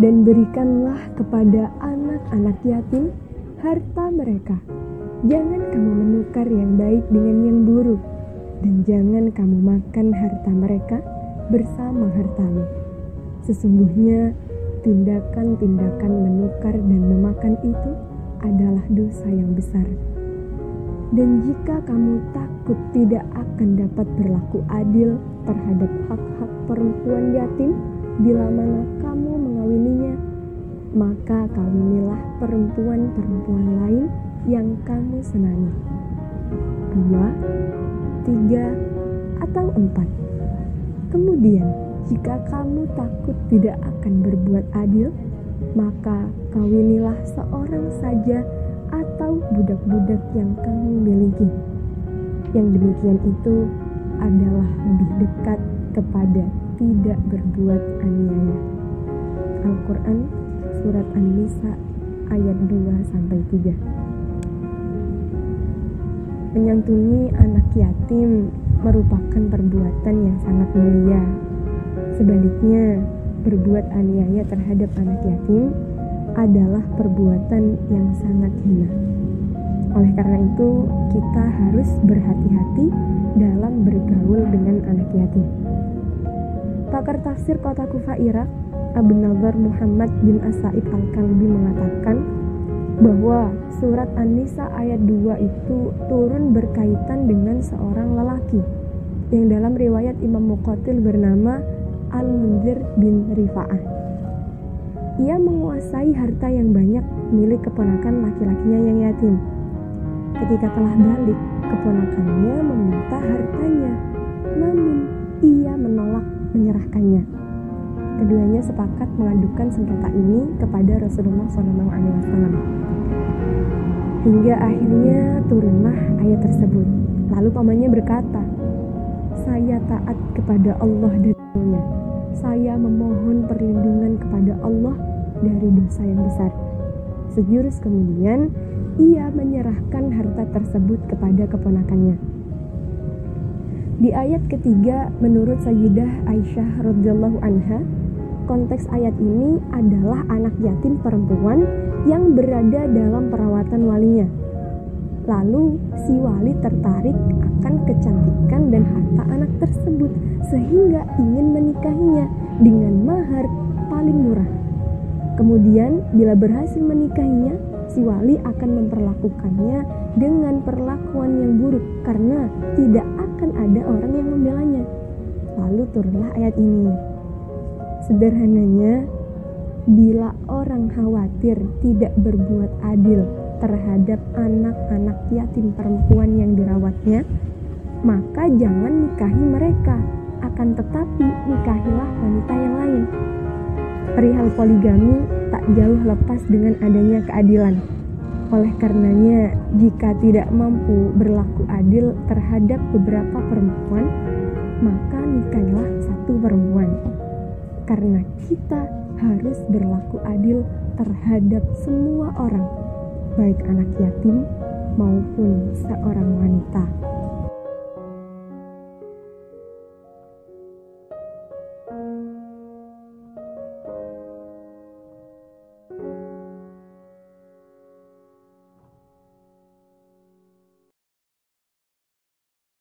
Dan berikanlah kepada anak-anak yatim harta mereka. Jangan kamu menukar yang baik dengan yang buruk, dan jangan kamu makan harta mereka bersama hartamu. Sesungguhnya tindakan-tindakan menukar dan memakan itu adalah dosa yang besar. Dan jika kamu takut tidak akan dapat berlaku adil terhadap hak-hak perempuan yatim bila mana kamu mengawininya, maka kawinilah perempuan-perempuan lain yang kamu senangi. 2, 3, atau 4. Kemudian, jika kamu takut tidak akan berbuat adil, maka kawinilah seorang saja atau budak-budak yang kamu miliki. Yang demikian itu adalah lebih dekat kepada tidak berbuat aniaya. Al-Quran Surat An-Nisa ayat 2-3. Menyantuni anak yatim merupakan perbuatan yang sangat mulia. Sebaliknya, berbuat aniaya terhadap anak yatim adalah perbuatan yang sangat hina. Oleh karena itu, kita harus berhati-hati dalam bergaul dengan anak yatim. Pakar tafsir kota Kufah Irak, Abu Nadhr Muhammad bin As-Sa'id Al-Kalbi mengatakan bahwa surat An-Nisa ayat 2 itu turun berkaitan dengan seorang lelaki yang dalam riwayat Imam Muqatil bernama Al-Munzir bin Rifa'ah. Ia menguasai harta yang banyak milik keponakan laki-lakinya yang yatim. Ketika telah balik, keponakannya meminta hartanya, namun ia menolak menyerahkannya. Keduanya sepakat mengadukan sengketa ini kepada Rasulullah SAW. Hingga akhirnya turunlah ayat tersebut. Lalu pamannya berkata, "Saya taat kepada Allah dan Rasul-Nya. Saya memohon perlindungan kepada Allah dari dosa yang besar." Sejurus kemudian, ia menyerahkan harta tersebut kepada keponakannya. Di ayat ketiga, menurut Sayyidah Aisyah radhiyallahu anha, konteks ayat ini adalah anak yatim perempuan yang berada dalam perawatan walinya. Lalu si wali tertarik akan kecantikan dan harta anak tersebut sehingga ingin menikahinya dengan mahar paling murah. Kemudian bila berhasil menikahinya, si wali akan memperlakukannya dengan perlakuan yang buruk karena tidak akan ada orang yang membelanya. Lalu turunlah ayat ini. Sederhananya, bila orang khawatir tidak berbuat adil terhadap anak-anak yatim perempuan yang dirawatnya, maka jangan nikahi mereka, akan tetapi nikahilah wanita yang lain. Perihal poligami tak jauh lepas dengan adanya keadilan. Oleh karenanya, jika tidak mampu berlaku adil terhadap beberapa perempuan, maka nikahilah satu perempuan. Karena kita harus berlaku adil terhadap semua orang, baik anak yatim maupun seorang wanita.